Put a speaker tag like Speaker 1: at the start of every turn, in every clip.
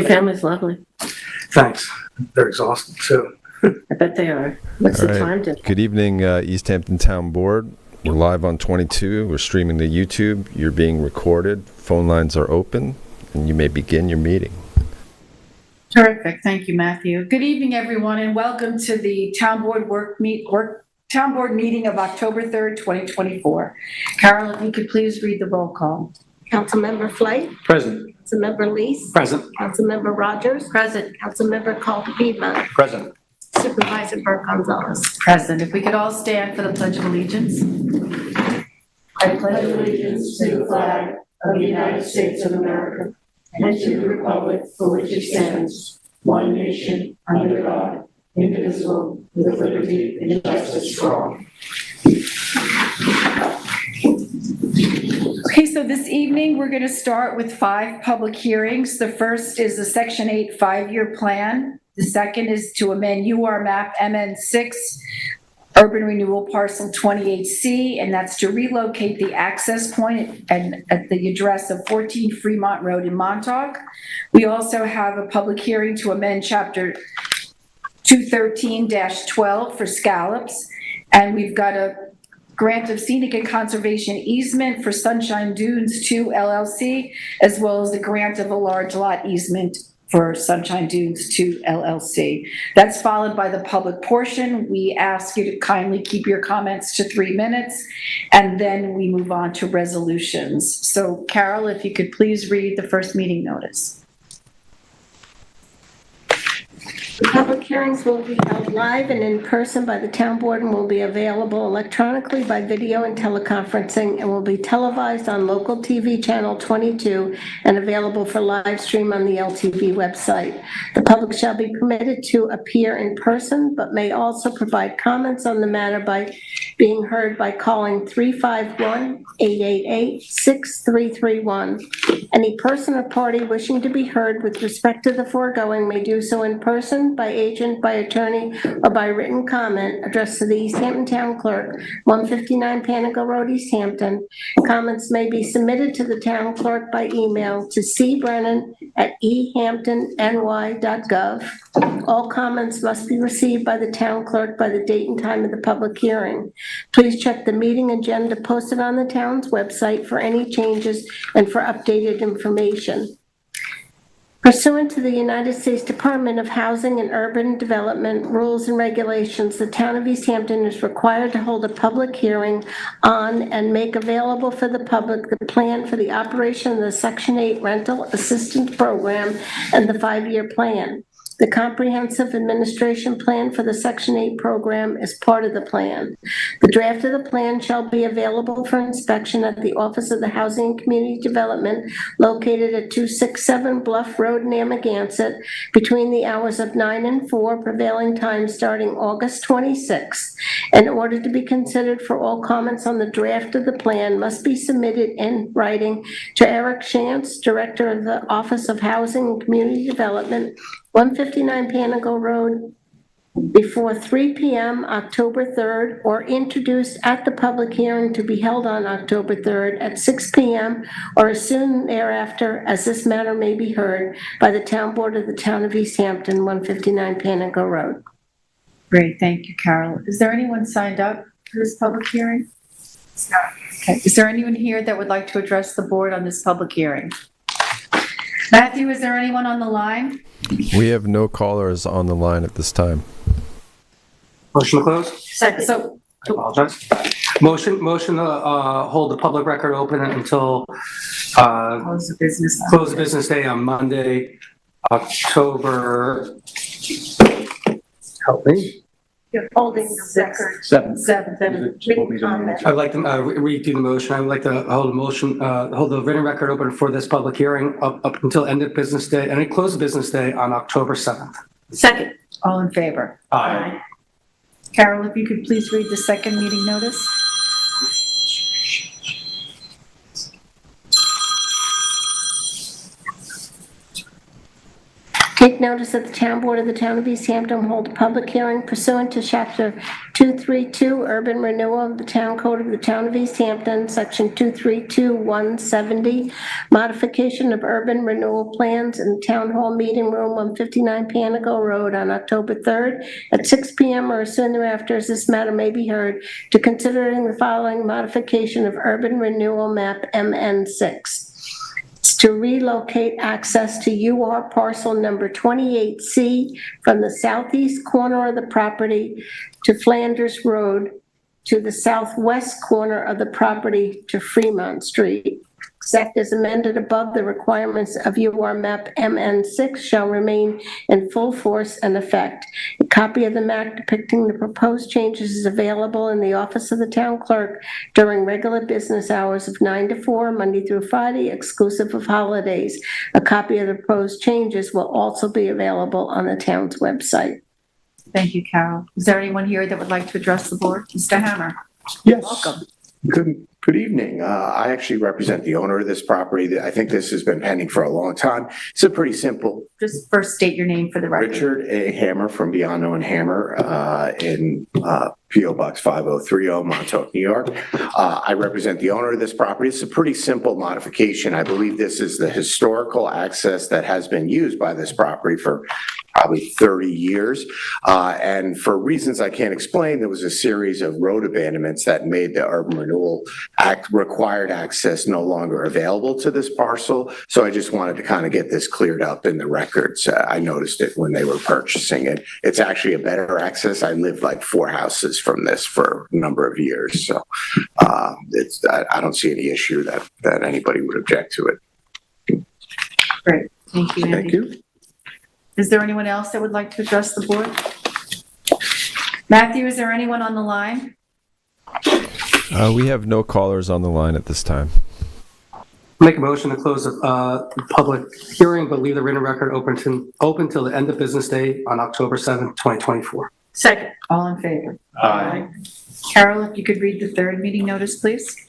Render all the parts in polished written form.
Speaker 1: Your family's lovely.
Speaker 2: Thanks. They're exhausted too.
Speaker 1: I bet they are. What's
Speaker 3: All
Speaker 1: the
Speaker 3: right.
Speaker 1: time difference?
Speaker 3: Good evening, East Hampton Town Board. We're live on 22. We're streaming to YouTube. You're being recorded. Phone lines are open, and you may begin your meeting.
Speaker 4: Terrific. Thank you, Matthew. Good evening, everyone, and welcome to the Town Board Town Board meeting of October 3rd, 2024. Carol, if you could please read the roll call.
Speaker 5: Councilmember Flake,
Speaker 2: Present.
Speaker 5: Councilmember Lees,
Speaker 2: Present.
Speaker 5: Councilmember Rogers,
Speaker 1: Present.
Speaker 5: Councilmember Calderon,
Speaker 2: Present.
Speaker 5: Supervisor Burke Gonzalez.
Speaker 4: Present. If we could all stand for the Pledge of Allegiance.
Speaker 6: I pledge allegiance to the flag of the United States of America and to the republic for which it stands, one nation, under God, indivisible, with liberty and justice for all.
Speaker 4: Okay, so this evening, we're going to start with 5 public hearings. The first is the Section 8 5-year plan. The second is to amend UR map MN6 Urban Renewal Parcel 28C, and that's to relocate the access point at the address of 14 Fremont Road in Montauk. We also have a public hearing to amend Chapter 213-12 for scallops, and we've got a grant of scenic and conservation easement for Sunshine Dunes 2 LLC, as well as the grant of a large lot easement for Sunshine Dunes 2 LLC. That's followed by the public portion. We ask you to kindly keep your comments to 3 minutes, and then we move on to resolutions. So Carol, if you could please read the first meeting notice.
Speaker 5: The public hearings will be held live and in person by the town board and will be available electronically by video and teleconferencing and will be televised on local TV channel 22 and available for live stream on the LTV website. The public shall be permitted to appear in person, but may also provide comments on the matter by being heard by calling 351-888-6331. Any person or party wishing to be heard with respect to the foregoing may do so in person, by agent, by attorney, or by written comment addressed to the East Hampton Town Clerk, 159 Panago Road, East Hampton. Comments may be submitted to the town clerk by email to cbrennan@ehamptonny.gov. All comments must be received by the town clerk by the date and time of the public hearing. Please check the meeting agenda posted on the town's website for any changes and for updated information. Pursuant to the United States Department of Housing and Urban Development rules and regulations, the town of East Hampton is required to hold a public hearing on and make available for the public the plan for the operation of the Section 8 Rental Assistance Program and the 5-year plan. The comprehensive administration plan for the Section 8 program is part of the plan. The draft of the plan shall be available for inspection at the Office of the Housing and Community Development located at 267 Bluff Road, Narragansett, between the hours of 9 and 4 prevailing time starting August 26th. In order to be considered for all comments on the draft of the plan must be submitted in writing to Eric Shantz, Director of the Office of Housing and Community Development, 159 Panago Road, before 3 p.m. October 3rd, or introduced at the public hearing to be held on October 3rd at 6 p.m. or as soon thereafter as this matter may be heard by the town board of the town of East Hampton, 159 Panago Road.
Speaker 4: Great, thank you, Carol. Is there anyone signed up for this public hearing? Okay. Is there anyone here that would like to address the board on this public hearing? Matthew, is there anyone on the line?
Speaker 3: We have no callers on the line at this time.
Speaker 2: Motion to close?
Speaker 1: Second.
Speaker 4: So,
Speaker 2: I apologize. Motion to hold the public record open until
Speaker 4: close the business.
Speaker 2: close the business day on Monday, October, help me,
Speaker 5: You're holding the record.
Speaker 2: 7th.
Speaker 4: 7th.
Speaker 2: I'd like to redo the motion. I would like to hold the written record open for this public hearing up until end of business day, and close the business day on October 7th.
Speaker 1: Second.
Speaker 4: All in favor?
Speaker 2: Aye.
Speaker 4: Carol, if you could please read the second meeting notice.
Speaker 5: Take note notice that the Town Board of the Town of East Hampton will hold a public hearing pursuant to Chapter 232 Urban Renewal of the Town Code of the Town of East Hampton, Section 232-170, modification of urban renewal plans in the Town Hall Meeting Room, 159 Panago Road, on October 3rd at 6 p.m. or as soon thereafter, as this matter may be heard, to considering the following modification of urban renewal map MN6. It's to relocate access to UR parcel number 28C from the southeast corner of the property to Flanders Road to the southwest corner of the property to Fremont Street. Except as amended above, the requirements of UR map MN6 shall remain in full force and effect. A copy of the map depicting the proposed changes is available in the office of the town clerk during regular business hours of 9 to 4, Monday through Friday, exclusive of holidays. A copy of the proposed changes will also be available on the town's website.
Speaker 4: Thank you, Carol. Is there anyone here that would like to address the board? Mr. Hammer?
Speaker 7: Yes.
Speaker 4: Welcome.
Speaker 7: Good evening. I actually represent the owner of this property. I think this has been pending for a long time. It's a pretty simple.
Speaker 4: Just first state your name for the record.
Speaker 7: Richard A. Hammer from Beyond Known Hammer in P.O. Box 5030, Montauk, New York. I represent the owner of this property. It's a pretty simple modification. I believe this is the historical access that has been used by this property for probably 30 years. And for reasons I can't explain, there was a series of road abandonments that made the Urban Renewal Act required access no longer available to this parcel. So I just wanted to kind of get this cleared up in the records. I noticed it when they were purchasing it. It's actually a better access. I lived like 4 houses from this for a number of years. So I don't see any issue that anybody would object to it.
Speaker 4: Great. Thank you, Andy.
Speaker 7: Thank you.
Speaker 4: Is there anyone else that would like to address the board? Matthew, is there anyone on the line?
Speaker 3: We have no callers on the line at this time.
Speaker 2: Make a motion to close the public hearing, but leave the written record open till the end of business day on October 7th, 2024.
Speaker 1: Second.
Speaker 4: All in favor?
Speaker 6: Aye.
Speaker 4: Carol, if you could read the third meeting notice, please.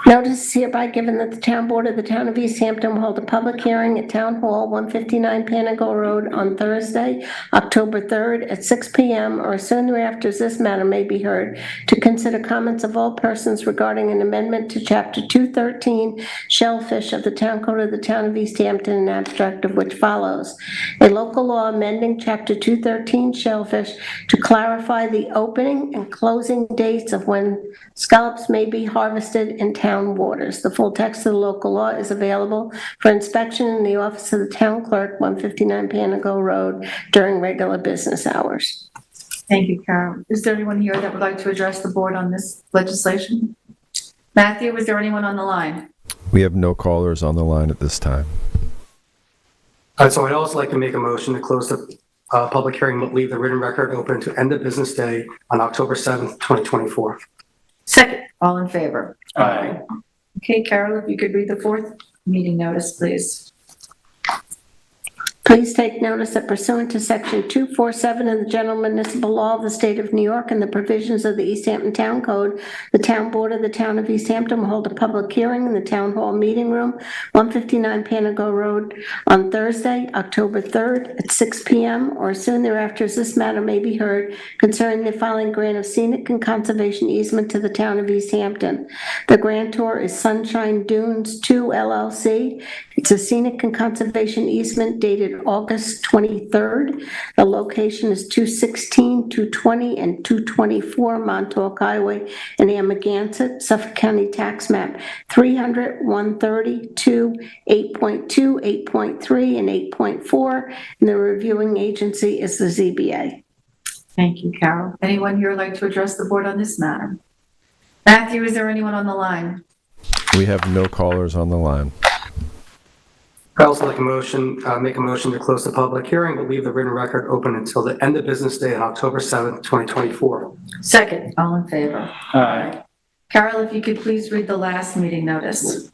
Speaker 5: Notice is hereby given that the Town Board of the Town of East Hampton will hold a public hearing at Town Hall, 159 Panago Road, on Thursday, October 3rd at 6 p.m. or as soon thereafter as this matter may be heard, to consider comments of all persons regarding an amendment to Chapter 213 Shellfish of the Town Code of the Town of East Hampton, an abstract of which follows. A local law amending Chapter 213 Shellfish to clarify the opening and closing dates of when scallops may be harvested in town waters. The full text of the local law is available for inspection in the office of the town clerk, 159 Panago Road, during regular business hours.
Speaker 4: Thank you, Carol. Is there anyone here that would like to address the board on this legislation? Matthew, is there anyone on the line?
Speaker 3: We have no callers on the line at this time.
Speaker 2: So I'd also like to make a motion to close the public hearing, but leave the written record open to end of business day on October 7th, 2024.
Speaker 1: Second.
Speaker 4: All in favor?
Speaker 6: Aye.
Speaker 4: Okay, Carol, if you could read the fourth meeting notice, please.
Speaker 5: Please take notice that pursuant to Section 247 of the General Municipal Law of the State of New York and the provisions of the East Hampton Town Code, the Town Board of the Town of East Hampton will hold a public hearing in the Town Hall Meeting Room, 159 Panago Road, on Thursday, October 3rd at 6 p.m. or as soon thereafter as this matter may be heard concerning the filing grant of scenic and conservation easement to the Town of East Hampton. The grantor is Sunshine Dunes 2 LLC. It's a scenic and conservation easement dated August 23rd. The location is 216, 220, and 224 Montauk Highway in Amagansett, Suffolk County Tax Map 300, 130, 2, 8.2, 8.3, and 8.4. And the reviewing agency is the ZBA.
Speaker 4: Thank you, Carol. Anyone here like to address the board on this matter? Matthew, is there anyone on the line?
Speaker 3: We have no callers on the line.
Speaker 2: I'd also like make a motion to close the public hearing, but leave the written record open until the end of business day on October 7th, 2024.
Speaker 1: Second.
Speaker 4: All in favor?
Speaker 6: Aye.
Speaker 4: Carol, if you could please read the last meeting notice.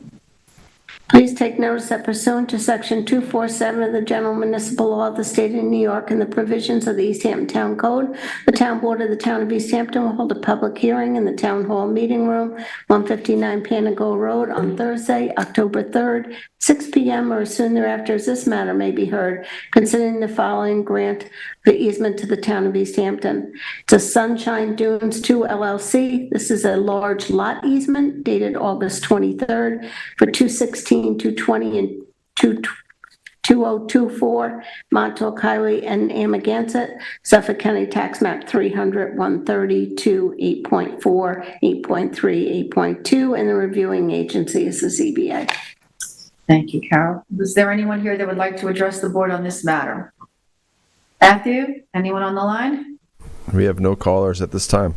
Speaker 5: Please take notice that pursuant to Section 247 of the General Municipal Law of the State of New York and the provisions of the East Hampton Town Code, the Town Board of the Town of East Hampton will hold a public hearing in the Town Hall Meeting Room, 159 Panago Road, on Thursday, October 3rd, 6 p.m. or as soon thereafter as this matter may be heard, considering the following grant for easement to the Town of East Hampton. It's a Sunshine Dunes 2 LLC. This is a large lot easement dated August 23rd for 216, 220, and 2024 Montauk Highway and Amagansett, Suffolk County Tax Map 300, 132, 8.4, 8.3, 8.2, and the reviewing agency is the ZBA.
Speaker 4: Thank you, Carol. Is there anyone here that would like to address the board on this matter? Matthew, anyone on the line?
Speaker 3: We have no callers at this time.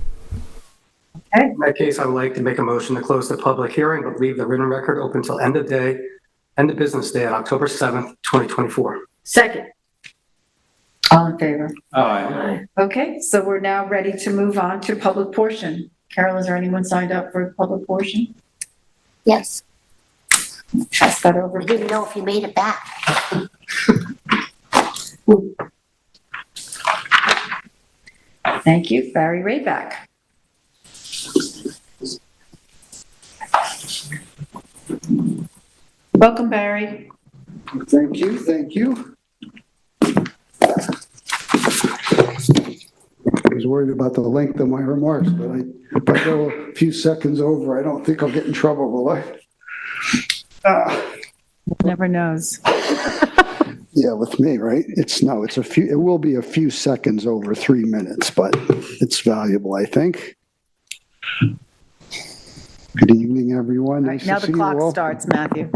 Speaker 2: In that case, I would like to make a motion to close the public hearing, but leave the written record open until end of business day on October 7th, 2024.
Speaker 1: Second.
Speaker 4: All in favor?
Speaker 2: Aye.
Speaker 4: Okay, so we're now ready to move on to public portion. Carol, is there anyone signed up for public portion?
Speaker 8: Yes,
Speaker 4: Pass that over.
Speaker 8: I didn't know if you made it back.
Speaker 4: Thank you, Barry Rayback. Welcome, Barry.
Speaker 9: Thank you, thank you. I was worried about the length of my remarks, but if I go a few seconds over, I don't think I'll get in trouble, will I?
Speaker 4: Never knows.
Speaker 9: Yeah, with me, right? It's it will be a few seconds over 3 minutes, but it's valuable, I think. Good evening, everyone. Nice
Speaker 4: Now
Speaker 9: to
Speaker 4: the
Speaker 9: see you all.
Speaker 4: clock starts, Matthew.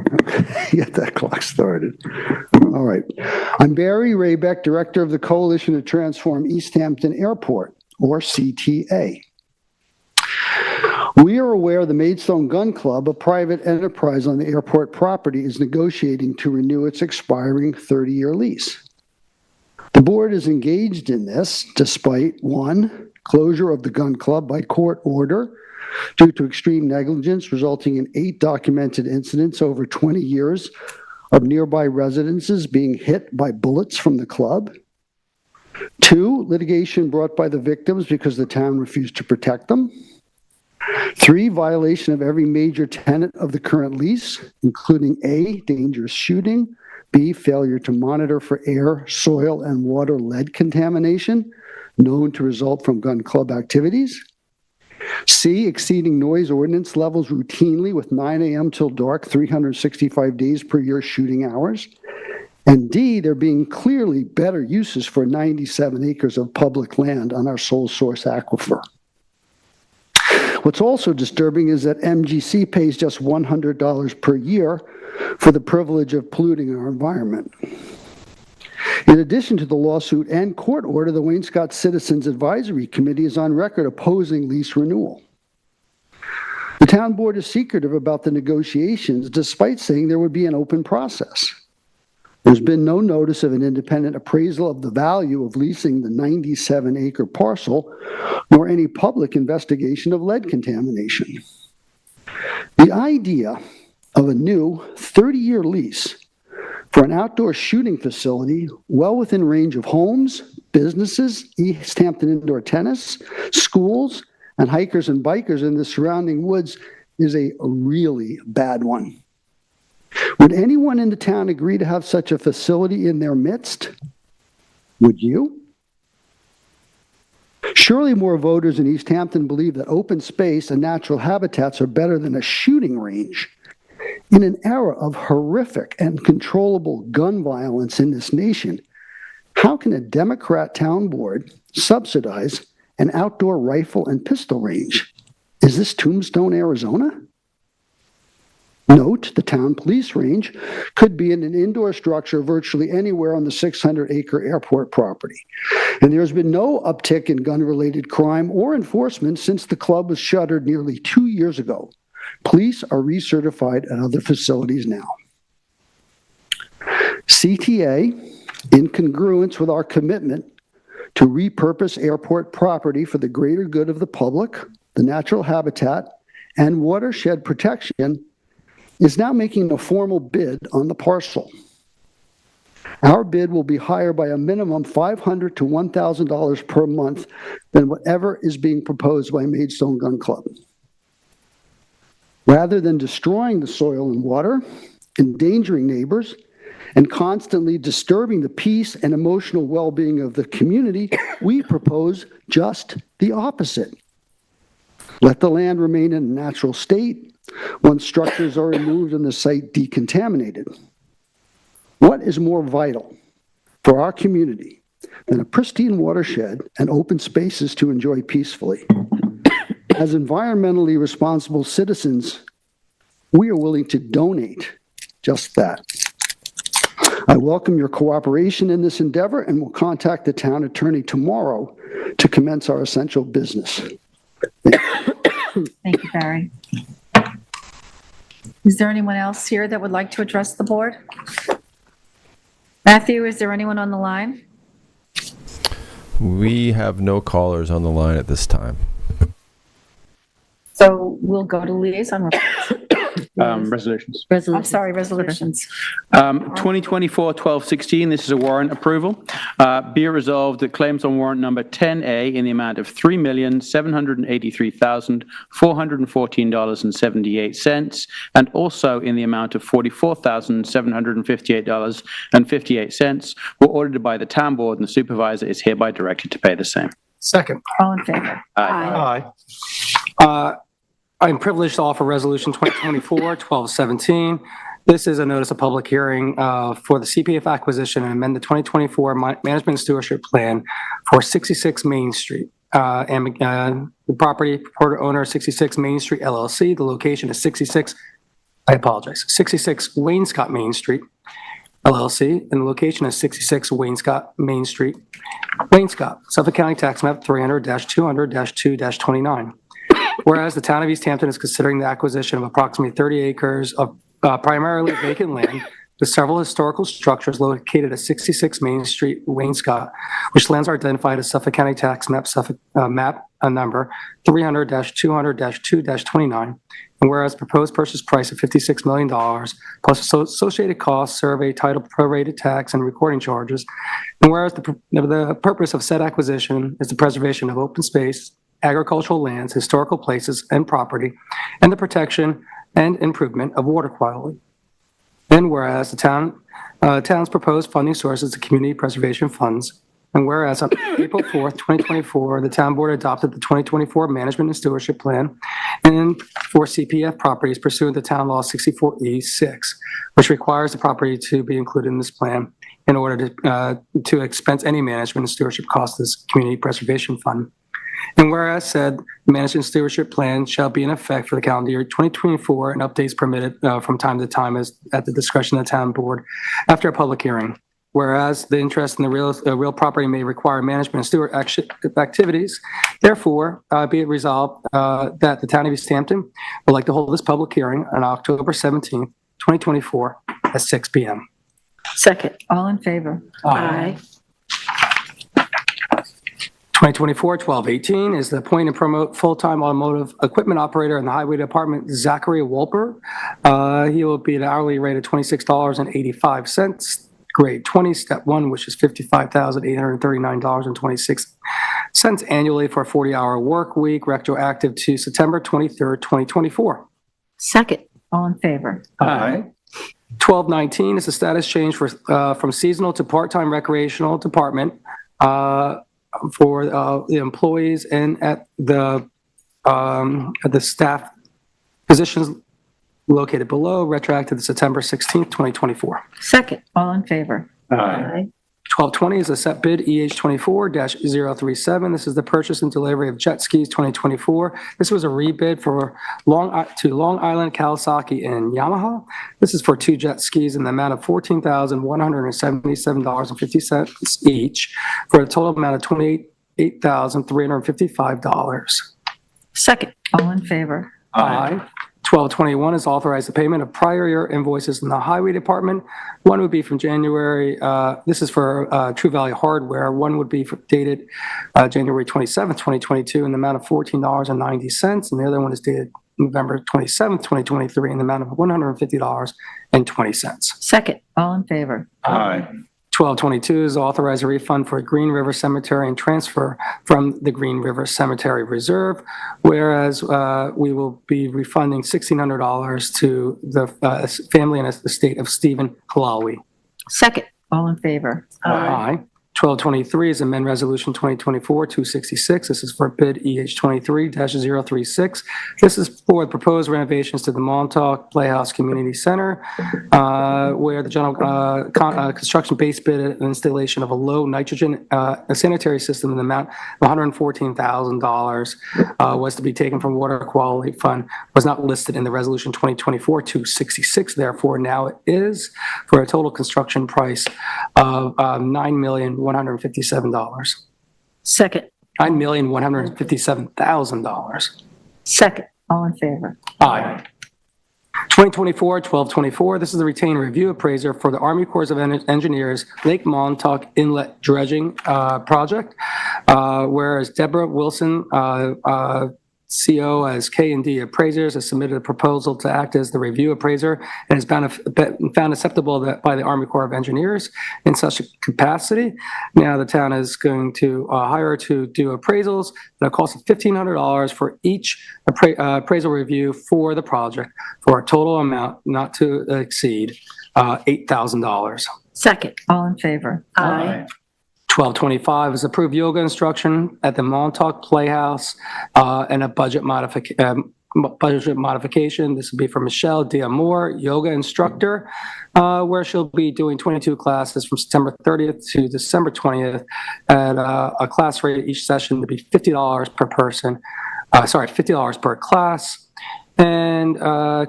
Speaker 9: Get that clock started. All right. I'm Barry Raybeck, Director of the Coalition to Transform East Hampton Airport, or CTA. We are aware the Maidstone Gun Club, a private enterprise on the airport property, is negotiating to renew its expiring 30-year lease. The board is engaged in this despite, one, closure of the gun club by court order due to extreme negligence resulting in 8 documented incidents over 20 years of nearby residences being hit by bullets from the club. 2, litigation brought by the victims because the town refused to protect them. 3, violation of every major tenet of the current lease, including A, dangerous shooting, B, failure to monitor for air, soil, and water lead contamination known to result from gun club activities. C, exceeding noise ordinance levels routinely with 9 a.m. till dark, 365 days per year shooting hours. And D, there being clearly better uses for 97 acres of public land on our sole source aquifer. What's also disturbing is that MGC pays just $100 per year for the privilege of polluting our environment. In addition to the lawsuit and court order, the Wainscott Citizens Advisory Committee is on record opposing lease renewal. The town board is secretive about the negotiations, despite saying there would be an open process. There's been no notice of an independent appraisal of the value of leasing the 97-acre parcel, nor any public investigation of lead contamination. The idea of a new 30-year lease for an outdoor shooting facility well within range of homes, businesses, East Hampton indoor tennis, schools, and hikers and bikers in the surrounding woods is a really bad one. Would anyone in the town agree to have such a facility in their midst? Would you? Surely more voters in East Hampton believe that open space and natural habitats are better than a shooting range. In an era of horrific and controllable gun violence in this nation, how can a Democrat town board subsidize an outdoor rifle and pistol range? Is this Tombstone, Arizona? Note, the town police range could be in an indoor structure virtually anywhere on the 600-acre airport property. And there's been no uptick in gun-related crime or enforcement since the club was shuttered nearly 2 years ago. Police are recertified at other facilities now. CTA, in congruence with our commitment to repurpose airport property for the greater good of the public, the natural habitat, and watershed protection, is now making a formal bid on the parcel. Our bid will be higher by a minimum $500 to $1,000 per month than whatever is being proposed by Maidstone Gun Club. Rather than destroying the soil and water, endangering neighbors, and constantly disturbing the peace and emotional well-being of the community, we propose just the opposite. Let the land remain in a natural state once structures are removed and the site decontaminated. What is more vital for our community than a pristine watershed and open spaces to enjoy peacefully? As environmentally responsible citizens, we are willing to donate just that. I welcome your cooperation in this endeavor and will contact the town attorney tomorrow to commence our essential business.
Speaker 4: Thank you, Barry. Is there anyone else here that would like to address the board? Matthew, is there anyone on the line?
Speaker 3: We have no callers on the line at this time.
Speaker 4: So we'll go to liaison reports.
Speaker 10: Resolutions.
Speaker 4: I'm sorry, resolutions.
Speaker 10: 2024-12-16, this is a warrant approval. Be it resolved that claims on warrant number 10A in the amount of $3,783,414.78 and also in the amount of $44,758.58 were audited by the town board, and the supervisor is hereby directed to pay the same.
Speaker 2: Second.
Speaker 4: All in favor?
Speaker 2: Aye. I am privileged to offer Resolution 2024-12-17. This is a notice of public hearing for the CPF acquisition and amend the 2024 Management and Stewardship Plan for 66 Main Street. The property purported owner 66 Main Street LLC. The location is 66 Wainscott Main Street LLC, and the location is 66 Wainscott Main Street, Wainscott, Suffolk County Tax Map 300-200-2-29. Whereas the town of East Hampton is considering the acquisition of approximately 30 acres of primarily vacant land with several historical structures located at 66 Main Street, Wainscott, which lands are identified as Suffolk County Tax Map, map number 300-200-2-29. And whereas proposed purchase price of $56 million plus associated costs, survey, title, prorated tax, and recording charges. And whereas the purpose of said acquisition is the preservation of open space, agricultural lands, historical places, and property, and the protection and improvement of water quality. And whereas the town's proposed funding sources are community preservation funds, and whereas on April 4th, 2024, the town board adopted the 2024 Management and Stewardship Plan and for CPF properties pursuant to Town Law 64E6, which requires the property to be included in this plan in order to expense any management and stewardship costs of this community preservation fund. And whereas said Management and Stewardship Plan shall be in effect for the calendar year 2024 and updates permitted from time to time as at the discretion of the town board after a public hearing. Whereas the interest in the real property may require management and steward activities, therefore be it resolved that the town of East Hampton would like to hold this public hearing on October 17th, 2024 at 6 p.m.
Speaker 1: Second.
Speaker 4: All in favor?
Speaker 1: Aye.
Speaker 2: 2024-12-18 is the appoint and promote full-time automotive equipment operator in the Highway Department, Zachary Wolper. He will be at an hourly rate of $26.85. Grade 20, Step 1, which is $55,839.26 annually for a 40-hour work week, retroactive to September 23rd, 2024.
Speaker 1: Second.
Speaker 4: All in favor?
Speaker 10: Aye.
Speaker 2: 12-19 is a status change for from seasonal to part-time recreational department for the employees and at the staff positions located below, retroactive to September 16th, 2024.
Speaker 1: Second.
Speaker 4: All in favor?
Speaker 1: Aye.
Speaker 2: 1220 is a set bid EH24-037. This is the purchase and delivery of jet skis 2024. This was a rebid for Long Island, Kawasaki, and Yamaha. This is for 2 jet skis in the amount of $14,177.50 each for a total amount of $28,355.
Speaker 1: Second.
Speaker 4: All in favor?
Speaker 2: Aye. 1221 is authorize the payment of prior year invoices in the Highway Department. One would be from January, this is for True Value Hardware. One would be dated January 27th, 2022 in the amount of $14.90. And the other one is dated November 27th, 2023, in the amount of $150.20.
Speaker 1: Second.
Speaker 6: All in favor?
Speaker 10: Aye.
Speaker 2: 1222 is authorize a refund for Green River Cemetery and transfer from the Green River Cemetery Reserve, whereas we will be refunding $1,600 to the family and estate of Stephen Halawi.
Speaker 1: Second.
Speaker 6: All in favor?
Speaker 2: Aye. 1223 is amend Resolution 2024-266. This is for bid EH23-036. This is for proposed renovations to the Montauk Playhouse Community Center, where the general construction base bid and installation of a low nitrogen sanitary system in the amount of $114,000 was to be taken from Water Quality Fund, was not listed in the Resolution 2024-266. Therefore, now it is, for a total construction price of $9,157,000.
Speaker 1: Second.
Speaker 2: $9,157,000.
Speaker 1: Second.
Speaker 6: All in favor?
Speaker 2: Aye. 2024-1224, this is the retained review appraiser for the Army Corps of Engineers Lake Montauk Inlet Dredging Project, whereas Deborah Wilson, CO as K&D appraisers, has submitted a proposal to act as the review appraiser and has been found acceptable by the Army Corps of Engineers in such a capacity. Now the town is going to hire her to do appraisals at a cost of $1,500 for each appraisal review for the project, for a total amount not to exceed $8,000.
Speaker 1: Second.
Speaker 6: All in favor?
Speaker 1: Aye.
Speaker 2: 1225 is approved yoga instruction at the Montauk Playhouse and a budget modification. This will be for Michelle Diamore, yoga instructor, where she'll be doing 22 classes from September 30th to December 20th at a class rate each session to be $50 per person. $50 per class, and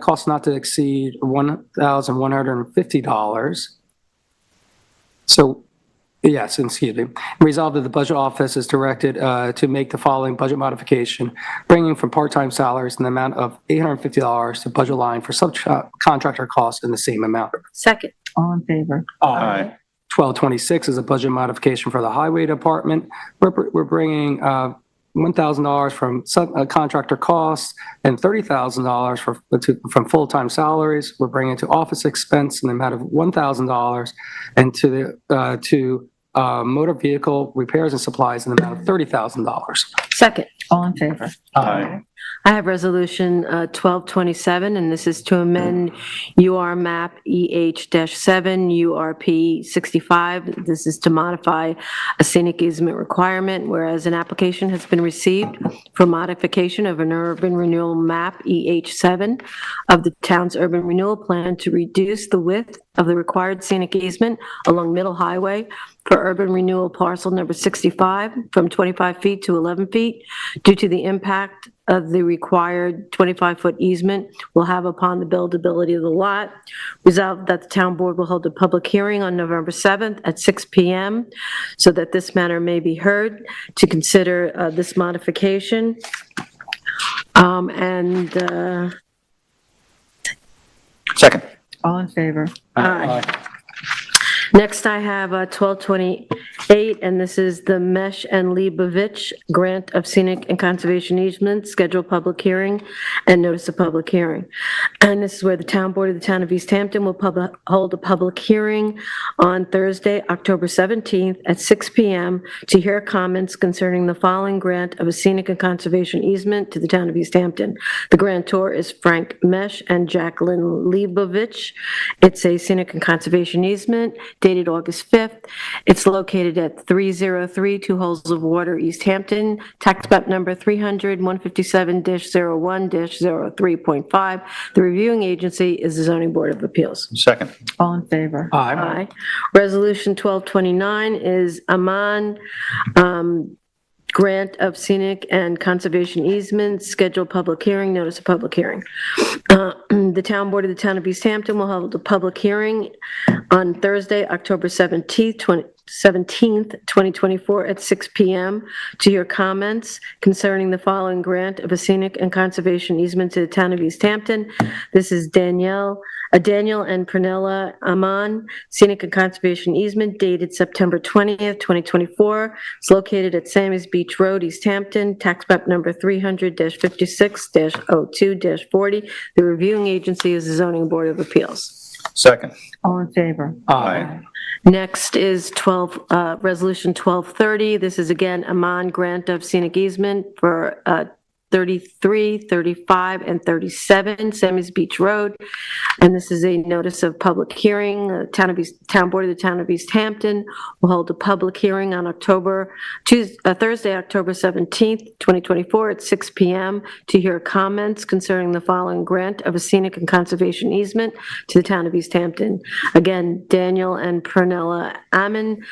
Speaker 2: cost not to exceed $1,150. So, yes, excuse me. Resolved that the budget office is directed to make the following budget modification, bringing from part-time salaries in the amount of $850 to budget line for subcontractor costs in the same amount.
Speaker 1: Second.
Speaker 6: All in favor?
Speaker 10: Aye.
Speaker 2: 1226 is a budget modification for the highway department. We're bringing $1,000 from subcontractor costs and $30,000 from full-time salaries. We're bringing it to office expense in the amount of $1,000 and to motor vehicle repairs and supplies in the amount of $30,000.
Speaker 1: Second.
Speaker 6: All in favor?
Speaker 10: Aye.
Speaker 1: I have Resolution 1227, and this is to amend UR map EH-7, URP 65. This is to modify a scenic easement requirement, whereas an application has been received for modification of an urban renewal map EH-7 of the town's urban renewal plan to reduce the width of the required scenic easement along Middle Highway for urban renewal parcel number 65 from 25 feet to 11 feet due to the impact of the required 25-foot easement will have upon the buildability of the lot. Resolved that the town board will hold a public hearing on November 7th at 6 p.m. so that this matter may be heard to consider this modification.
Speaker 10: Second.
Speaker 6: All in favor?
Speaker 1: Aye. Next, I have 1228, and this is the Mesh and Leibovich Grant of Scenic and Conservation Easement, scheduled public hearing and notice of public hearing. And this is where the town board of the town of East Hampton will hold a public hearing on Thursday, October 17th at 6 p.m. to hear comments concerning the following grant of a scenic and conservation easement to the town of East Hampton. The grantor is Frank Mesh and Jacqueline Leibovich. It's a scenic and conservation easement dated August 5th. It's located at 303 Two Holes of Water, East Hampton, tax map number 300-157-01-03.5. The reviewing agency is the Zoning Board of Appeals.
Speaker 10: Second.
Speaker 6: All in favor?
Speaker 2: Aye.
Speaker 1: Resolution 1229 is Aman, grant of scenic and conservation easements, scheduled public hearing, notice of public hearing. The town board of the town of East Hampton will hold a public hearing on Thursday, October 17th, 17th, 2024 at 6 p.m. to hear comments concerning the following grant of a scenic and conservation easement to the town of East Hampton. This is Daniel and Pernilla Aman, scenic and conservation easement dated September 20th, 2024. It's located at Sammy's Beach Road, East Hampton, tax map number 300-56-02-40. The reviewing agency is the Zoning Board of Appeals.
Speaker 6: Second.
Speaker 8: All in favor?
Speaker 6: Aye.
Speaker 1: Next is Resolution 1230. This is again Aman grant of scenic easement for 33, 35, and 37 Sammy's Beach Road. And this is a notice of public hearing. Town Board of the Town of East Hampton will hold a public hearing on Thursday, October 17th, 2024 at 6 p.m. to hear comments concerning the following grant of a scenic and conservation easement to the Town of East Hampton. Again, Daniel and Pernilla Ammon,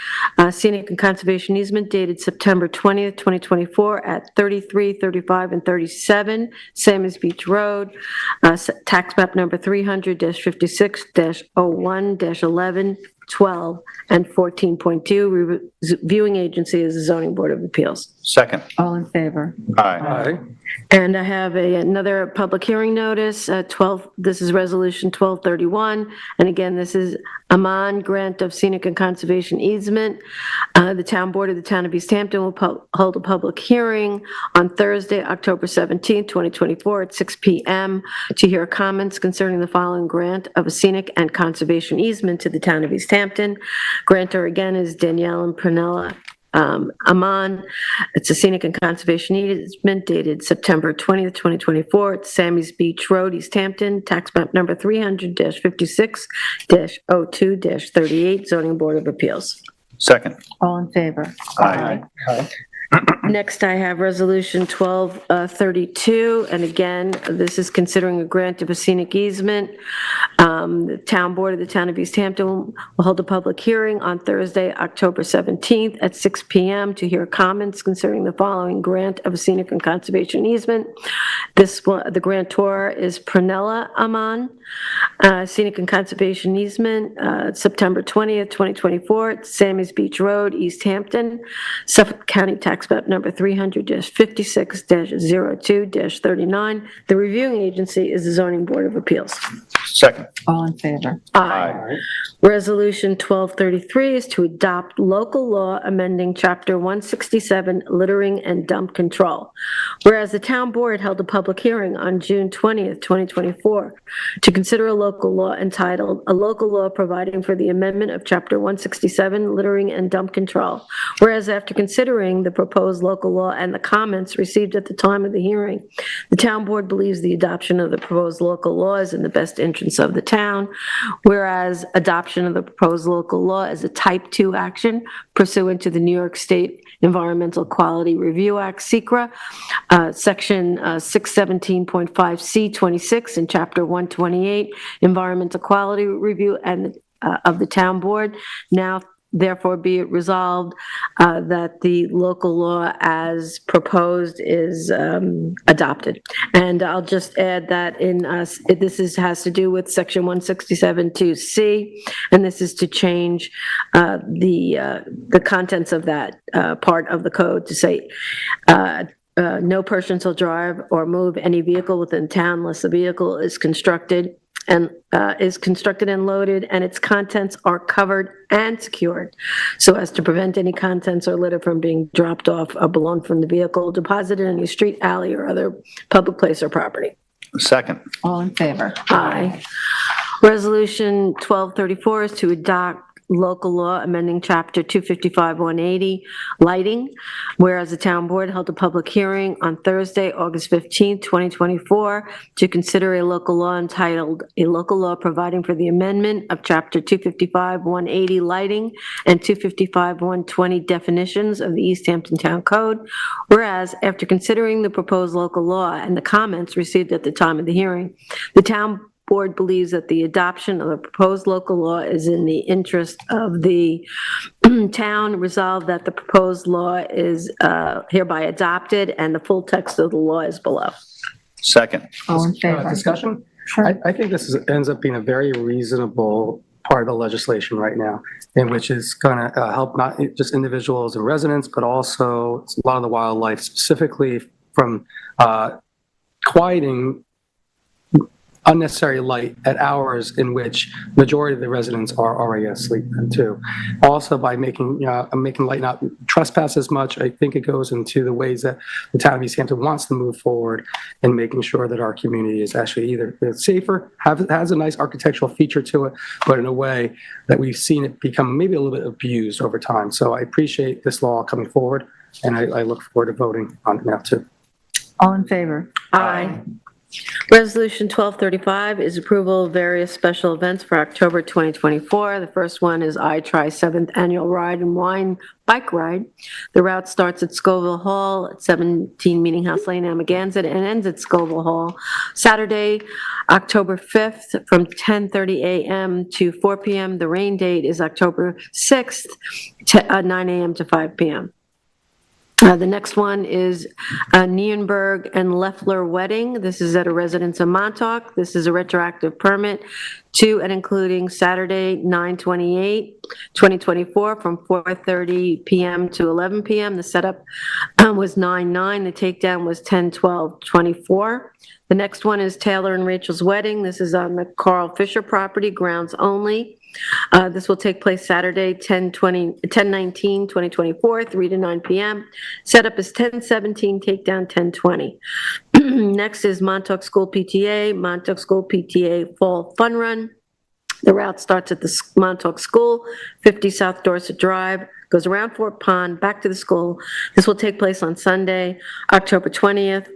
Speaker 1: scenic and conservation easement dated September 20th, 2024 at 33, 35, and 37 Sammy's Beach Road, tax map number 300-56-01-11, 12, and 14.2. Reviewing agency is the Zoning Board of Appeals.
Speaker 6: Second.
Speaker 8: All in favor?
Speaker 6: Aye.
Speaker 1: And I have another public hearing notice, this is Resolution 1231, and again, this is Aman grant of scenic and conservation easement. The Town Board of the Town of East Hampton will hold a public hearing on Thursday, October 17th, 2024 at 6 p.m. to hear comments concerning the following grant of a scenic and conservation easement to the Town of East Hampton. Grantor again is Danielle and Pernilla Aman. It's a scenic and conservation easement dated September 20th, 2024 at Sammy's Beach Road, East Hampton, tax map number 300-56-02-38, Zoning Board of Appeals.
Speaker 6: Second.
Speaker 8: All in favor?
Speaker 6: Aye.
Speaker 1: Next, I have Resolution 1232, and again, this is considering a grant of a scenic easement. The Town Board of the Town of East Hampton will hold a public hearing on Thursday, October 17th at 6 p.m. to hear comments concerning the following grant of a scenic and conservation easement. The grantor is Pernilla Aman, scenic and conservation easement, September 20th, 2024, at Sammy's Beach Road, East Hampton, Suffolk County tax map number 300-56-02-39. The reviewing agency is the Zoning Board of Appeals.
Speaker 6: Second.
Speaker 8: All in favor?
Speaker 6: Aye.
Speaker 1: Resolution 1233 is to adopt local law amending Chapter 167, littering and dump control. Whereas the Town Board held a public hearing on June 20th, 2024, to consider a local law entitled, "A Local Law Providing for the Amendment of Chapter 167, Littering and Dump Control." Whereas after considering the proposed local law and the comments received at the time of the hearing, the Town Board believes the adoption of the proposed local law is in the best interest of the town. Whereas adoption of the proposed local law is a Type 2 action pursuant to the New York State Environmental Quality Review Act, SECRA, Section 617.5C26 and Chapter 128, Environmental Quality Review and of the Town Board. Now, therefore, be it resolved that the local law as proposed is adopted. And I'll just add that has to do with Section 167.2C, and this is to change the contents of that part of the code to say, no person shall drive or move any vehicle within town unless the vehicle is constructed and loaded, and its contents are covered and secured, so as to prevent any contents or litter from being dropped off or blown from the vehicle, deposited in any street, alley, or other public place or property.
Speaker 6: Second.
Speaker 8: All in favor?
Speaker 1: Aye. Resolution 1234 is to adopt local law amending Chapter 255-180, lighting, whereas the Town Board held a public hearing on Thursday, August 15th, 2024, to consider a local law entitled, "A Local Law Providing for the Amendment of Chapter 255-180, Lighting, and 255-120, Definitions of the East Hampton Town Code," whereas after considering the proposed local law and the comments received at the time of the hearing, the Town Board believes that the adoption of a proposed local law is in the interest of the town. Resolved that the proposed law is hereby adopted, and the full text of the law is below.
Speaker 6: Second.
Speaker 8: All in favor?
Speaker 2: Discussion?
Speaker 8: Sure.
Speaker 2: I think this ends up being a very reasonable part of the legislation right now, and which is going to help not just individuals and residents, but also a lot of the wildlife, specifically from quieting unnecessary light at hours in which majority of the residents are already asleep too. Also, by making light not trespass as much, I think it goes into the ways that the town of East Hampton wants to move forward in making sure that our community is actually either safer, has a nice architectural feature to it, but in a way that we've seen it become maybe a little bit abused over time. So I appreciate this law coming forward, and I look forward to voting on it now too.
Speaker 8: All in favor?
Speaker 1: Aye. Resolution 1235 is approval of various special events for October 2024. The first one is I Try 7th Annual Ride and Wine Bike Ride. The route starts at Scoville Hall at 17 Meeting House Lane, Amagansett, and ends at Scoville Hall. Saturday, October 5th from 10:30 a.m. to 4 p.m. The rain date is October 6th, 9 a.m. to 5 p.m. The next one is Nienberg and Leffler Wedding. This is at a residence in Montauk. This is a retroactive permit to and including Saturday, 9/28/2024 from 4:30 p.m. to 11 p.m. The setup was 9/9. The takedown was 10/12/24. The next one is Taylor and Rachel's Wedding. This is on the Carl Fisher property, grounds only. This will take place Saturday, 10/19/2024, 3 to 9 p.m. Setup is 10/17, takedown 10/20. Next is Montauk School PTA Fall Fun Run. The route starts at the Montauk School, 50 South Dorset Drive, goes around Fort Pond, back to the school. This will take place on Sunday, October 20th,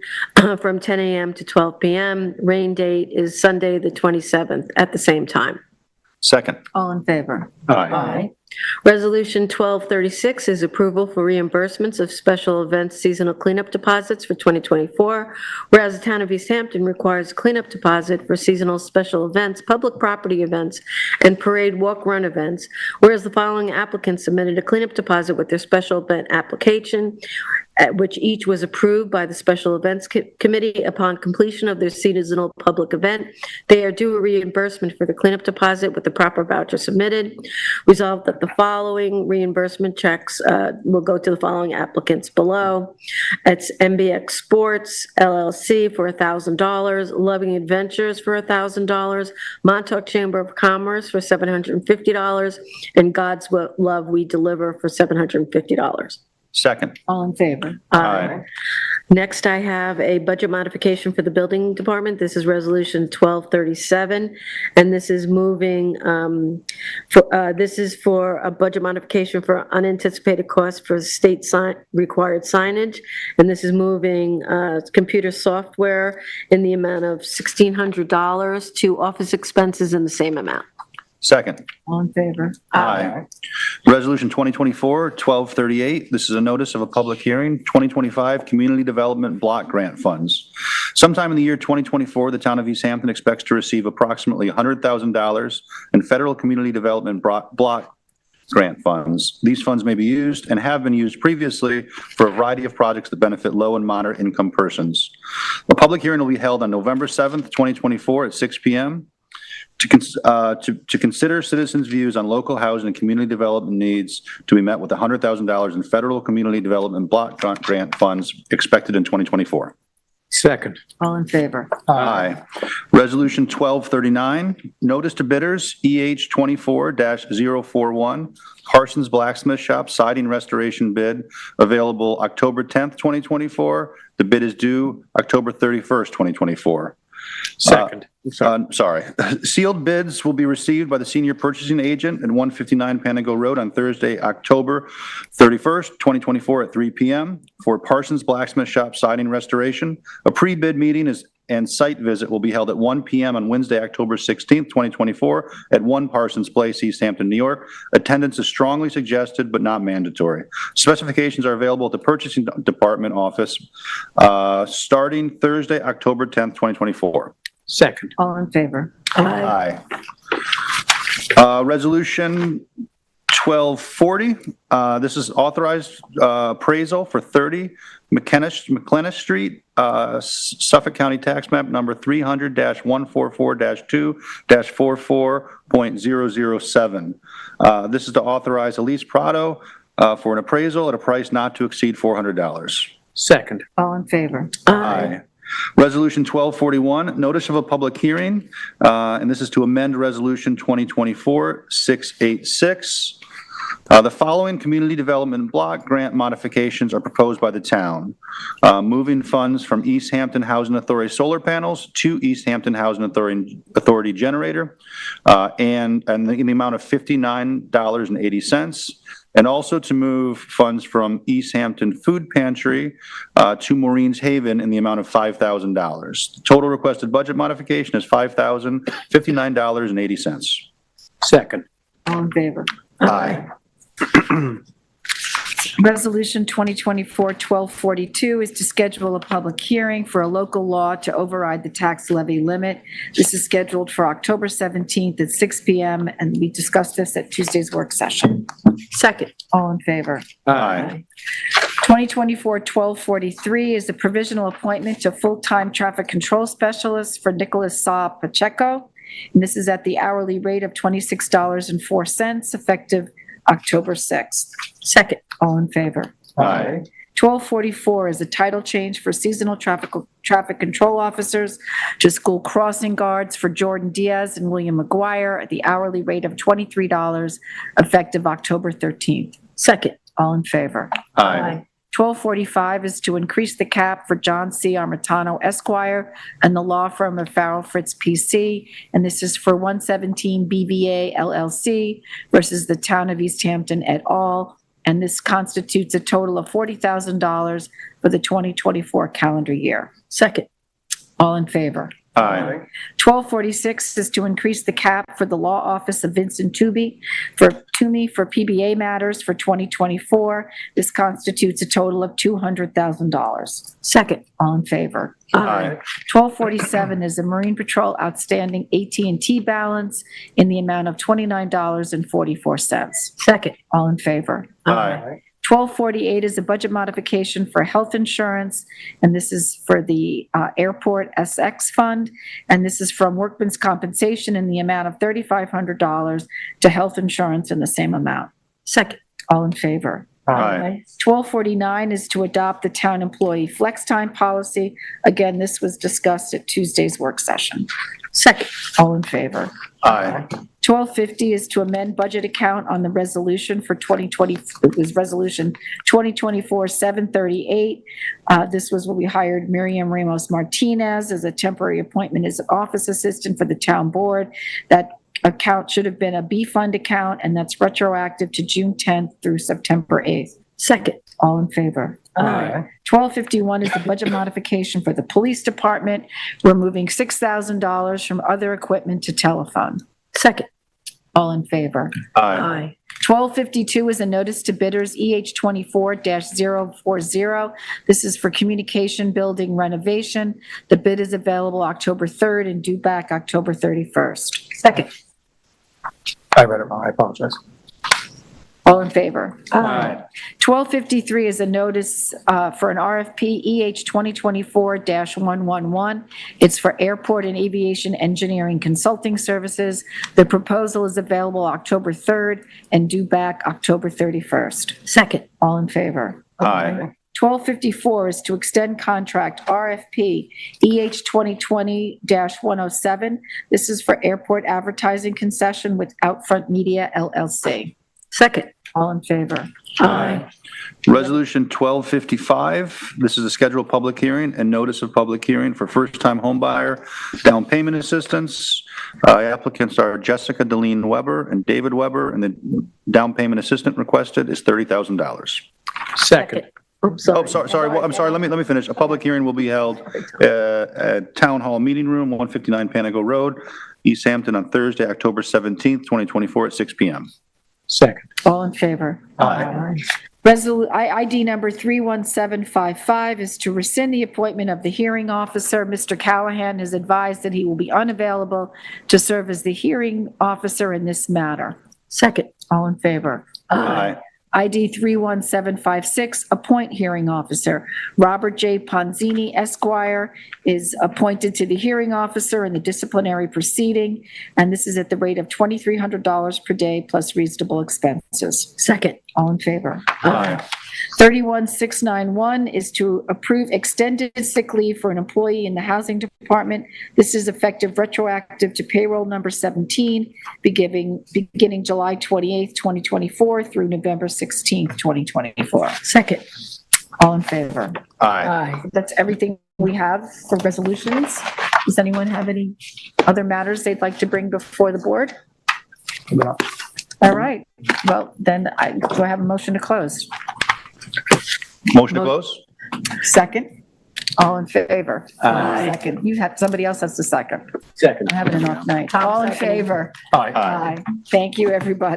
Speaker 1: from 10 a.m. to 12 p.m. Rain date is Sunday, the 27th, at the same time.
Speaker 6: Second.
Speaker 8: All in favor?
Speaker 6: Aye.
Speaker 1: Resolution 1236 is approval for reimbursements of special events seasonal cleanup deposits for 2024. Whereas the town of East Hampton requires a cleanup deposit for seasonal special events, public property events, and parade walk-run events. Whereas the following applicants submitted a cleanup deposit with their special event application, at which each was approved by the Special Events Committee upon completion of their seasonal public event. They are due a reimbursement for the cleanup deposit with the proper voucher submitted. Resolved that the following reimbursement checks will go to the following applicants below. It's MBX Sports LLC for $1,000, Loving Adventures for $1,000, Montauk Chamber of Commerce for $750, and God's Love We Deliver for $750.
Speaker 6: Second.
Speaker 8: All in favor?
Speaker 6: Aye.
Speaker 1: Next, I have a budget modification for the building department. This is Resolution 1237, and this is moving, this is for a budget modification for unanticipated costs for state required signage, and this is moving computer software in the amount of $1,600 to office expenses in the same amount.
Speaker 6: Second.
Speaker 8: All in favor?
Speaker 6: Aye. Resolution 2024-1238. This is a notice of a public hearing, 2025 Community Development Block Grant Funds. Sometime in the year 2024, the town of East Hampton expects to receive approximately $100,000 in federal community development block grant funds. These funds may be used and have been used previously for a variety of projects that benefit low and moderate income persons. A public hearing will be held on November 7th, 2024 at 6 p.m. To consider citizens' views on local housing and community development needs to be met with $100,000 in federal community development block grant funds expected in 2024.
Speaker 2: Second.
Speaker 8: All in favor?
Speaker 6: Aye. Resolution 1239, notice to bidders, EH 24-041, Carson's Blacksmith Shop siding restoration bid, available October 10th, 2024. The bid is due October 31st, 2024.
Speaker 2: Second.
Speaker 6: Sorry. Sealed bids will be received by the senior purchasing agent at 159 Panago Road on Thursday, October 31st, 2024 at 3 p.m. for Parsons Blacksmith Shop siding restoration. A pre-bid meeting and site visit will be held at 1 p.m. on Wednesday, October 16th, 2024 at 1 Parsons Place, East Hampton, New York. Attendance is strongly suggested but not mandatory. Specifications are available at the purchasing department office starting Thursday, October 10th, 2024.
Speaker 2: Second.
Speaker 8: All in favor?
Speaker 6: Aye. Resolution
Speaker 10: 1240, this is authorized appraisal for 30 McKenna Street, Suffolk County Tax Map number 300-144-2-44.007. This is to authorize Elise Prado for an appraisal at a price not to exceed $400.
Speaker 2: Second.
Speaker 8: All in favor?
Speaker 10: Aye. Resolution 1241, notice of a public hearing, and this is to amend Resolution 2024-686. The following community development block grant modifications are proposed by the town. Moving funds from East Hampton Housing Authority solar panels to East Hampton Housing Authority generator, and in the amount of $59.80. And also to move funds from East Hampton Food Pantry to Maureen's Haven in the amount of $5,000. The total requested budget modification is $5,059.80.
Speaker 2: Second.
Speaker 8: All in favor?
Speaker 10: Aye.
Speaker 4: Resolution 2024-1242 is to schedule a public hearing for a local law to override the tax levy limit. This is scheduled for October 17th at 6 p.m., and we discussed this at Tuesday's work session.
Speaker 1: Second.
Speaker 8: All in favor?
Speaker 10: Aye.
Speaker 4: 2024-1243 is the provisional appointment to full-time traffic control specialist for Nicholas Saab Pacheco, and this is at the hourly rate of $26.04, effective October 6th.
Speaker 1: Second.
Speaker 8: All in favor?
Speaker 10: Aye.
Speaker 4: 1244 is a title change for seasonal traffic control officers to school crossing guards for Jordan Diaz and William McGuire at the hourly rate of $23, effective October 13th.
Speaker 1: Second.
Speaker 8: All in favor?
Speaker 10: Aye.
Speaker 4: 1245 is to increase the cap for John C. Armitano Esquire and the law firm of Farrell Fritz PC, and this is for 117 BVA LLC versus the Town of East Hampton et al., and this constitutes a total of $40,000 for the 2024 calendar year.
Speaker 1: Second.
Speaker 8: All in favor?
Speaker 10: Aye.
Speaker 4: 1246 is to increase the cap for the law office of Vincent Toomey for PBA matters for 2024. This constitutes a total of $200,000.
Speaker 1: Second.
Speaker 8: All in favor?
Speaker 10: Aye.
Speaker 4: 1247 is a Marine Patrol outstanding AT&T balance in the amount of $29.44.
Speaker 1: Second.
Speaker 8: All in favor?
Speaker 10: Aye.
Speaker 4: 1248 is a budget modification for health insurance, and this is for the Airport SX Fund, and this is from workman's compensation in the amount of $3,500 to health insurance in the same amount.
Speaker 1: Second.
Speaker 8: All in favor?
Speaker 10: Aye.
Speaker 4: 1249 is to adopt the town employee flex time policy. Again, this was discussed at Tuesday's work session.
Speaker 1: Second.
Speaker 8: All in favor?
Speaker 10: Aye.
Speaker 4: 1250 is to amend budget account on the resolution for 2020, it was resolution 2024-738. This was when we hired Miriam Ramos Martinez as a temporary appointment as an office assistant for the town board. That account should have been a B fund account, and that's retroactive to June 10th through September 8th.
Speaker 1: Second.
Speaker 8: All in favor?
Speaker 10: Aye.
Speaker 4: 1251 is the budget modification for the police department. We're moving $6,000 from other equipment to telephone.
Speaker 1: Second.
Speaker 8: All in favor?
Speaker 10: Aye.
Speaker 4: 1252 is a notice to bidders EH24-040. This is for communication building renovation. The bid is available October 3rd and due back October 31st.
Speaker 1: Second.
Speaker 2: I read it wrong. I apologize.
Speaker 4: All in favor?
Speaker 10: Aye.
Speaker 4: 1253 is a notice for an RFP EH 2024-111. It's for airport and aviation engineering consulting services. The proposal is available October 3rd and due back October 31st.
Speaker 1: Second.
Speaker 8: All in favor?
Speaker 10: Aye.
Speaker 4: 1254 is to extend contract RFP EH 2020-107. This is for airport advertising concession with Outfront Media LLC.
Speaker 1: Second.
Speaker 8: All in favor?
Speaker 10: Aye. Resolution 1255, this is a scheduled public hearing and notice of public hearing for first-time homebuyer down payment assistance. Applicants are Jessica Deline Weber and David Weber, and the down payment assistant requested is $30,000.
Speaker 2: Second.
Speaker 1: Oops, sorry.
Speaker 10: Oh, sorry, well, I'm sorry, let me finish. A public hearing will be held at Town Hall Meeting Room, 159 Panago Road, East Hampton, on Thursday, October 17th, 2024, at 6 p.m.
Speaker 2: Second.
Speaker 8: All in favor?
Speaker 10: Aye.
Speaker 4: ID number 31755 is to rescind the appointment of the hearing officer. Mr. Callahan has advised that he will be unavailable to serve as the hearing officer in this matter.
Speaker 1: Second.
Speaker 8: All in favor?
Speaker 10: Aye.
Speaker 4: ID 31756, appoint hearing officer. Robert J. Ponzini Esquire is appointed to the hearing officer in the disciplinary proceeding, and this is at the rate of $2,300 per day plus reasonable expenses.
Speaker 1: Second.
Speaker 8: All in favor?
Speaker 10: Aye.
Speaker 4: 31691 is to approve extended sick leave for an employee in the housing department. This is effective retroactive to payroll number 17, beginning July 28th, 2024 through November 16th, 2024.
Speaker 1: Second.
Speaker 8: All in favor?
Speaker 10: Aye.
Speaker 4: That's everything we have for resolutions. Does anyone have any other matters they'd like to bring before the board?
Speaker 2: No.
Speaker 4: All right, well, then do I have a motion to close?
Speaker 10: Motion to close?
Speaker 4: Second? All in favor?
Speaker 10: Aye.
Speaker 4: Second. You have, somebody else has the second.
Speaker 2: Second.
Speaker 4: I'm having an off night. All in favor?
Speaker 2: Aye.
Speaker 4: Aye. Thank you, everybody.